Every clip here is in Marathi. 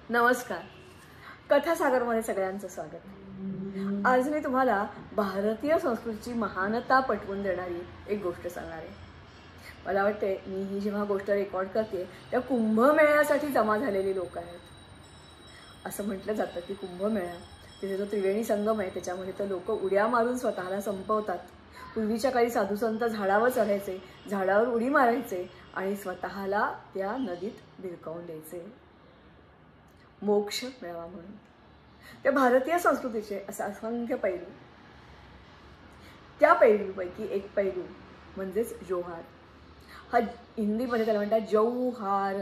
नमस्कार. कथासागरमध्ये सगळ्यांचं स्वागत. आज मी तुम्हाला भारतीय संस्कृतीची महानता पटवून देणारी एक गोष्ट सांगणार आहे. मला वाटते मी ही जेव्हा गोष्ट रेकॉर्ड करते त्या कुंभमेळ्यासाठी जमा झालेली लोक आहेत. असं म्हटलं जातं की कुंभमेळा तिथे जो त्रिवेणी संगम आहे त्याच्यामध्ये तर लोक उड्या मारून स्वतःला संपवतात. पूर्वीच्या काळी साधू संत झाडावर चढायचे, झाडावर उडी मारायचे आणि स्वतःला त्या नदीत भिरकावून द्यायचे मोक्ष मिळावा म्हणून. त्या भारतीय संस्कृतीचे असे असंख्य पैलू. त्या पैलूपैकी एक पैलू म्हणजेच जोहार. हा हिंदीमध्ये त्याला म्हणतात जौहार.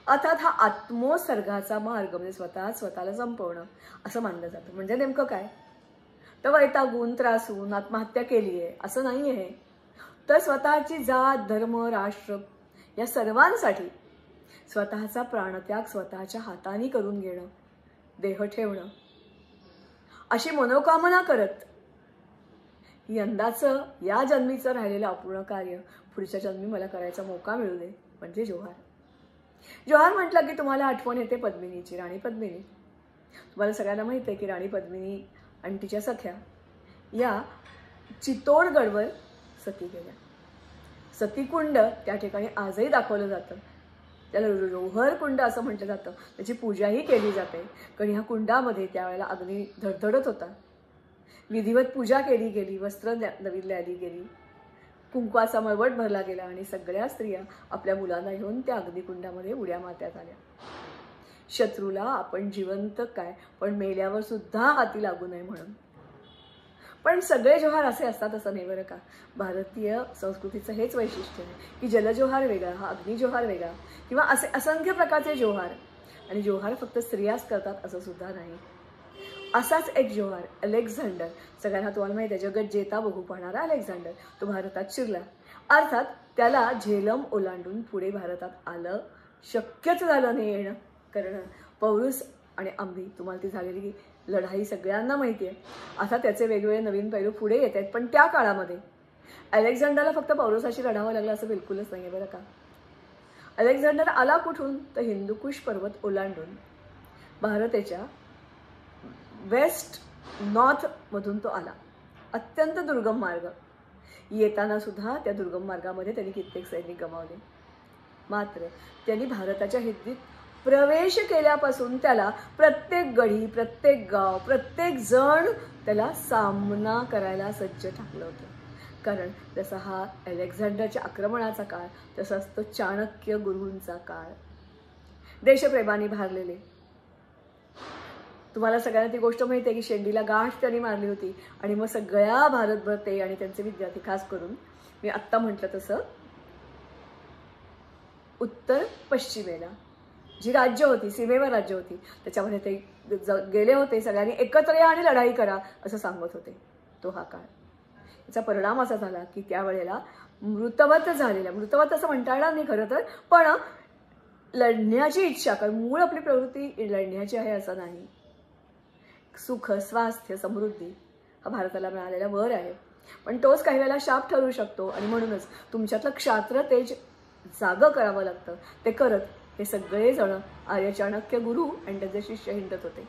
अर्थात हा आत्मोत्सर्गाचा मार्ग, म्हणजे स्वतःला संपवणं असं मानलं जातं. म्हणजे नेमकं काय तर वैतागून त्रासून आत्महत्या केली आहे असं नाही आहे, तर स्वतःची जात धर्म राष्ट्र या सर्वांसाठी स्वतःचा प्राणत्याग स्वतःच्या हाताने करून घेणं, देह ठेवणं अशी मनोकामना करत यंदाचं या जन्मीचं राहिलेलं अपूर्ण कार्य पुढच्या जन्मी मला करायचा मौका मिळू दे म्हणजे जोहार. जोहार म्हटलं की तुम्हाला आठवण येते पद्मिनीची, राणी पद्मिनी. तुम्हाला सगळ्यांना माहिती आहे की राणी पद्मिनी आणि तिच्या सख्या या चित्तोडगडवर सती गेल्या. सतीकुंड त्या ठिकाणी आजही दाखवलं जातं. त्याला रोहर कुंड असं म्हटलं जातं. त्याची पूजाही केली जाते, कारण ह्या कुंडामध्ये त्यावेळेला अग्नी धडधडत होता. विधिवत पूजा केली गेली, वस्त्र नवीन ल्याली गेली, कुंकवाचा मळवट भरला गेला आणि सगळ्या स्त्रिया आपल्या मुलांना घेऊन त्या अग्निकुंडामध्ये उड्या मारण्यात आल्या. शत्रूला आपण जिवंत काय पण मेल्यावर सुद्धा हाती लागू नये म्हणून. पण सगळे जोहार असे असतात असं नाही बरं का. भारतीय संस्कृतीचं हेच वैशिष्ट्य आहे की जलजोहार वेगळा, हा अग्निजोहार वेगळा, किंवा असे असंख्य प्रकारचे जोहार. आणि जोहार फक्त स्त्रियाच करतात असं सुद्धा नाही. असाच एक जोहार अलेक्झांडर, सगळ्यांना तुम्हाला माहिती आहे जगत जेता बघू पाहणारा अलेक्झांडर, तो भारतात शिरला. अर्थात त्याला झेलम ओलांडून पुढे भारतात आलं. शक्यच झालं नाही येणं, कारण पौरुस आणि आंबी तुम्हाला ती झालेली लढाई सगळ्यांना माहिती आहे. आता त्याचे वेगवेगळे नवीन पैलू पुढे येत आहेत. पण त्या काळामध्ये अलेक्झांडरला फक्त पौरुसाशी लढावं लागलं असं बिलकुलच नाही आहे बरं का. अलेक्झांडर आला कुठून तर हिंदुकुश पर्वत ओलांडून भारताच्या वेस्ट नॉर्थ मधून तो आला. अत्यंत दुर्गम मार्ग. येताना सुद्धा त्या दुर्गम मार्गामध्ये त्यांनी कित्येक सैनिक गमावले. मात्र त्यांनी भारताच्या हद्दीत प्रवेश केल्यापासून त्याला प्रत्येक गढी, प्रत्येक गाव, प्रत्येक जण त्याला सामना करायला सज्ज ठाकलं होतं. कारण जसा हा अलेक्झांडरच्या आक्रमणाचा काळ तसाच तो चाणक्य गुरूंचा काळ. देशप्रेमाने भारलेले. तुम्हाला सगळ्यांना ती गोष्ट माहिती आहे की शेंडीला गाठ त्यांनी मारली होती आणि मग सगळ्या भारतभर ते आणि त्यांचे विद्यार्थी, खास करून मी आत्ता म्हटलं तसं उत्तर पश्चिमेला जी राज्य होती, सीमेवर राज्य होती, त्याच्यामध्ये ते गेले होते. सगळ्यांनी एकत्र या आणि लढाई करा असं सांगत होते. तो हा काळ. याचा परिणाम असा झाला की त्यावेळेला मृतवत असं म्हणता येणार नाही खरं तर, पण लढण्याची इच्छा, कारण मूळ आपली प्रवृत्ती लढण्याची आहे असं नाही. सुख, स्वास्थ्य, समृद्धी हा भारताला मिळालेला वर आहे, पण तोच काही वेळेला शाप ठरू शकतो. आणि म्हणूनच तुमच्यातलं क्षात्र तेज जागं करावं लागतं. ते करत हे सगळे जण आर्य चाणक्य गुरु आणि त्याचे शिष्य हिंडत होते.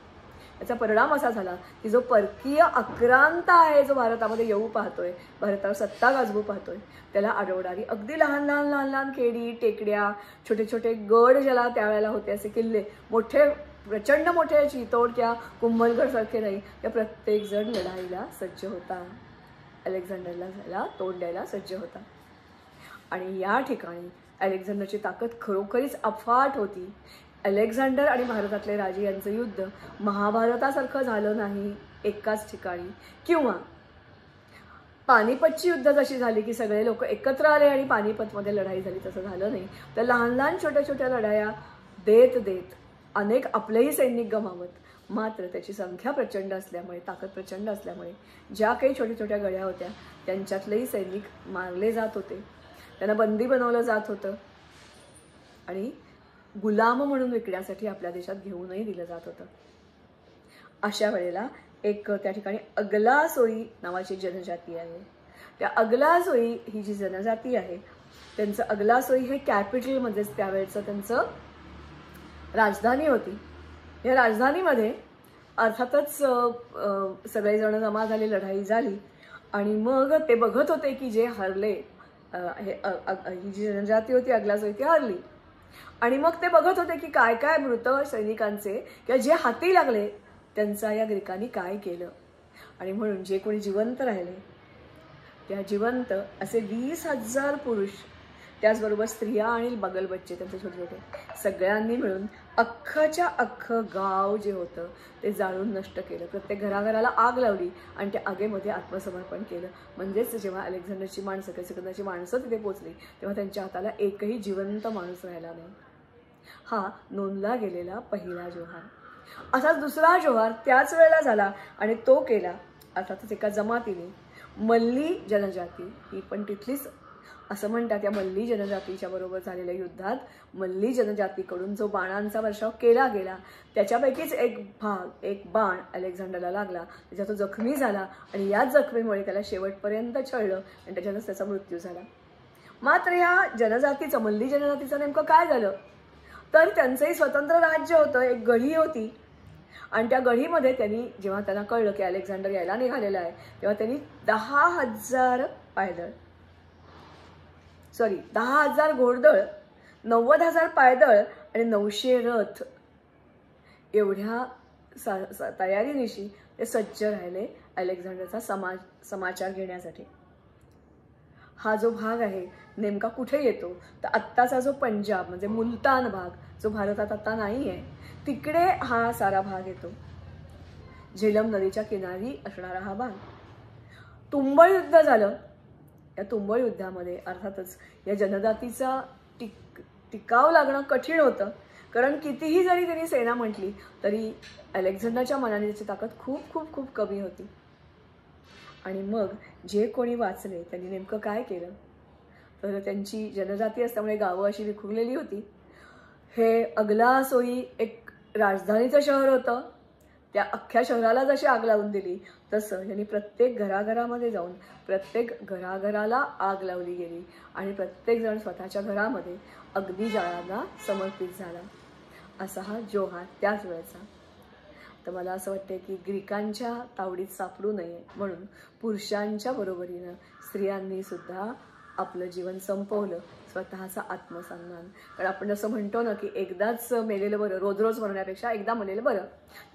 याचा परिणाम असा झाला की जो परकीय आक्रांत आहे, जो भारतामध्ये येऊ पाहतोय, भारतावर सत्ता गाजवू पाहतोय, त्याला अडवणारी अगदी लहान लहान खेडी, टेकड्या, छोटे छोटे गड ज्याला त्यावेळेला होते, असे किल्ले, मोठे प्रचंड मोठे चितोड, त्या कुंभलगड सारखे नाही, त्या प्रत्येक जण लढाईला सज्ज होता. अलेक्झांडरला झाला तोंड द्यायला सज्ज होता. आणि या ठिकाणी अलेक्झांडरची ताकद खरोखरीच अफाट होती. अलेक्झांडर आणि भारतातले राजे यांचं युद्ध महाभारतासारखं झालं नाही एकाच ठिकाणी, किंवा पानिपतची युद्ध जशी झाली की सगळे लोक एकत्र आले आणि पानिपतमध्ये लढाई झाली तसं झालं नाही. तर लहान लहान छोट्या छोट्या लढाया देत अनेक आपलेही सैनिक गमावत. मात्र त्याची संख्या प्रचंड असल्यामुळे, ताकद प्रचंड असल्यामुळे ज्या काही छोट्या छोट्या गड्या होत्या त्यांच्यातलेही सैनिक मारले जात होते, त्यांना बंदी बनवलं जात होतं आणि गुलाम म्हणून विकण्यासाठी आपल्या देशात घेऊनही दिलं जात होतं. अशा वेळेला एक त्या ठिकाणी अगलासोई नावाची जनजाती आहे. त्या अगलासोई ही जी जनजाती आहे त्यांचं अगलासोई हे कॅपिटल म्हणजेच त्यावेळेचं त्यांचं राजधानी होती. या राजधानीमध्ये अर्थातच सगळेजण जमा झाले, लढाई झाली आणि मग ते बघत होते की जे हरले, ही जी जनजाती होती अगलासोई ती हरली. आणि मग ते बघत होते की काय काय मृत सैनिकांचे किंवा जे हाती लागले त्यांचा या ग्रीकांनी काय केलं. आणि म्हणून जे कोणी जिवंत राहिले त्या जिवंत असे 20,000 पुरुष, त्याचबरोबर स्त्रिया आणि बगलबच्चे त्यांचे छोटे छोटे, सगळ्यांनी मिळून अख्खच्या अख्खं गाव जे होतं ते जाळून नष्ट केलं. प्रत्येक घराघराला आग लावली आणि त्या आगेमध्ये आत्मसमर्पण केलं. म्हणजेच जेव्हा अलेक्झांडरची माणसं, सिकंदरची माणसं तिथे पोचली तेव्हा त्यांच्या हाताला एकही जिवंत माणूस राहिला नाही. हा नोंदला गेलेला पहिला जोहार. असाच दुसरा जोहार त्याच वेळेला झाला आणि तो केला अर्थातच एका जमातीने, मल्ली जनजाती. ही पण तिथलीच असं म्हणतात. या मल्ली जनजातीच्या बरोबर झालेल्या युद्धात मल्ली जनजातीकडून जो बाणांचा वर्षाव केला गेला त्याच्यापैकीच एक बाण अलेक्झांडरला लागला. त्याच्यात तो जखमी झाला आणि याच जखमीमुळे त्याला शेवटपर्यंत छळलं आणि त्याच्यातच त्याचा मृत्यू झाला. मात्र या जनजातीचं, मल्ली जनजातीचं नेमकं काय झालं तर त्यांचंही स्वतंत्र राज्य होतं, एक गढी होती आणि त्या गढीमध्ये जेव्हा त्यांना कळलं की अलेक्झांडर यायला निघालेला आहे तेव्हा त्यांनी 10,000 घोडदळ, 90,000 पायदळ आणि 900 रथ एवढ्या तयारीनिशी ते सज्ज राहिले अलेक्झांडरचा समाचार घेण्यासाठी. हा जो भाग आहे नेमका कुठे येतो तर आत्ताचा जो पंजाब म्हणजे मुलतान भाग जो भारतात आता नाही आहे तिकडे हा सारा भाग येतो. झेलम नदीच्या किनारी असणारा हा भाग. तुंबळ युद्ध झालं. या तुंबळ युद्धामध्ये अर्थातच या जनजातीचा टिकाव लागणं कठीण होतं, कारण कितीही जरी त्यांनी सेना म्हटली तरी अलेक्झांडरच्या मनाने त्याची ताकद खूप खूप खूप कमी होती. आणि मग जे कोणी वाचले त्यांनी नेमकं काय केलं तर त्यांची जनजाती असल्यामुळे गावं अशी विखुरलेली होती. हे अगलासोई एक राजधानीचं शहर होतं. त्या अख्ख्या शहराला जशी आग लावून दिली तसं यांनी प्रत्येक घराघरामध्ये जाऊन प्रत्येक घराघराला आग लावली गेली आणि प्रत्येकजण स्वतःच्या घरामध्ये अग्निजाळाला समर्पित झाला. असा हा जोहार त्याच वेळेचा. तर मला असं वाटतं की ग्रीकांच्या तावडीत सापडू नये म्हणून पुरुषांच्या बरोबरीनं स्त्रियांनी सुद्धा आपलं जीवन संपवलं, स्वतःचा आत्मसन्मान. कारण आपण जसं म्हणतो ना की एकदाच मेलेलं बरं, रोज रोज मरण्यापेक्षा एकदा मेलेलं बरं.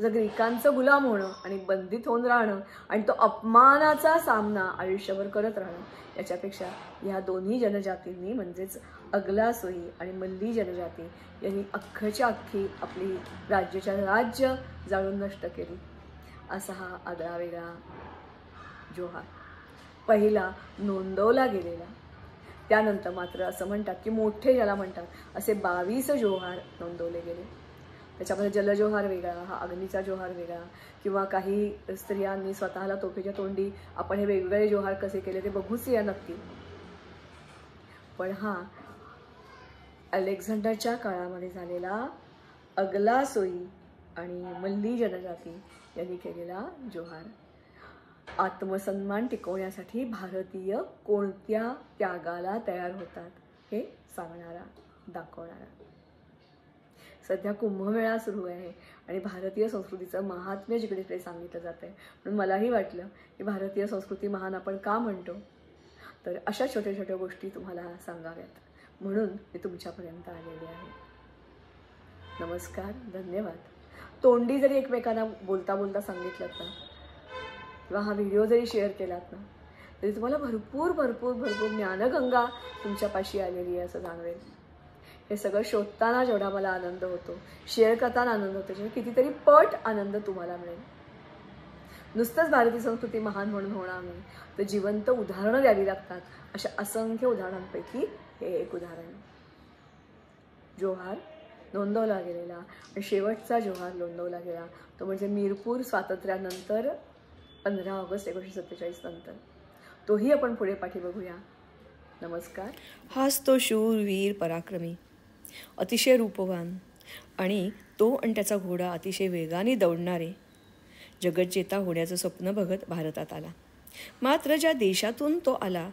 जर ग्रीकांचं गुलाम होणं आणि बंदित होऊन राहणं आणि तो अपमानाचा सामना आयुष्यभर करत राहणं याच्यापेक्षा ह्या दोन्ही जनजातींनी म्हणजेच अगलासोई आणि मल्ली जनजाती यांनी अख्खच्या अख्खी आपली राज्य जाळून नष्ट केली. असा हा आगळा वेगळा जोहार पहिला नोंदवला गेलेला. त्यानंतर मात्र असं म्हणतात की मोठे ज्याला म्हणतात असे 22 जोहार नोंदवले गेले. त्याच्यामध्ये जलजोहार वेगळा, हा अग्नीचा जोहार वेगळा, किंवा काही स्त्रियांनी स्वतःला तोफेच्या तोंडी आपण हे वेगवेगळे जोहार कसे केले ते बघूच या नक्की. पण हा अलेक्झांडरच्या काळामध्ये झालेला अगलासोई आणि मल्ली जनजाती यांनी केलेला जोहार. आत्मसन्मान टिकवण्यासाठी भारतीय कोणत्या त्यागाला तयार होतात हे सांगणारा, दाखवणारा. सध्या कुंभमेळा सुरू आहे आणि भारतीय संस्कृतीचं महात्म्य जिकडे तिकडे सांगितलं जात आहे. म्हणून मलाही वाटलं की भारतीय संस्कृती महान आपण का म्हणतो तर अशा छोट्या छोट्या गोष्टी तुम्हाला सांगाव्यात म्हणून मी तुमच्यापर्यंत आलेले आहे. नमस्कार, धन्यवाद. तोंडी जरी एकमेकांना बोलता बोलता सांगितलं ना किंवा हा व्हिडिओ जरी शेअर केलात ना तरी तुम्हाला भरपूर भरपूर भरपूर ज्ञानगंगा तुमच्यापाशी आलेली आहे असं जाणवेल. हे सगळं शोधताना जेवढा मला आनंद होतो, शेअर करताना आनंद होतो, जेव्हा कितीतरी पट आनंद तुम्हाला मिळेल. नुसतंच भारतीय संस्कृती महान म्हणून होणार नाही तर जिवंत उदाहरणं द्यावी लागतात. अशा असंख्य उदाहरणांपैकी हे एक उदाहरण. जोहार नोंदवला गेलेला आणि शेवटचा जोहार नोंदवला गेला तो म्हणजे मीरपूर स्वातंत्र्यानंतर 15 ऑगस्ट 1947 नंतर. तोही आपण पुढे पाठी बघूया. नमस्कार. हाच तो शूरवीर पराक्रमी, अतिशय रूपवान आणि तो आणि त्याचा घोडा अतिशय वेगाने दौडणारे जगज्जेता होण्याचं स्वप्न बघत भारतात आला. मात्र ज्या देशातून तो आला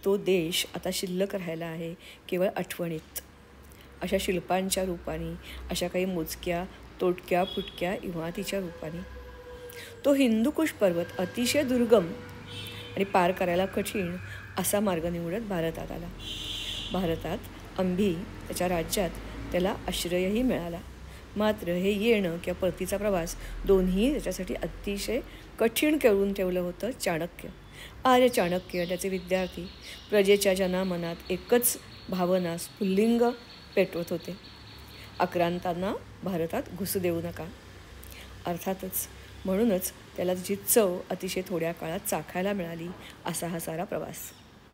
तो देश आता शिल्लक राहिला आहे केवळ आठवणीत. अशा शिल्पांच्या रूपाने, अशा काही मोजक्या तोटक्या फुटक्या इमारतीच्या रूपाने. तो हिंदुकुश पर्वत अतिशय दुर्गम आणि पार करायला कठीण असा मार्ग निवडत भारतात आला. भारतात अंभी त्याच्या राज्यात त्याला आश्रयही मिळाला. मात्र हे येणं किंवा परतीचा प्रवास दोन्ही त्याच्यासाठी अतिशय कठीण करून ठेवलं होतं चाणक्य. आर्य चाणक्य त्याचे विद्यार्थी प्रजेच्या जनामनात एकच भावना स्फुल्लिंग पेटवत होते: आक्रांतांना भारतात घुसू देऊ नका. अर्थातच म्हणूनच त्याला जी चव अतिशय थोड्या काळात चाखायला मिळाली असा हा सारा प्रवास.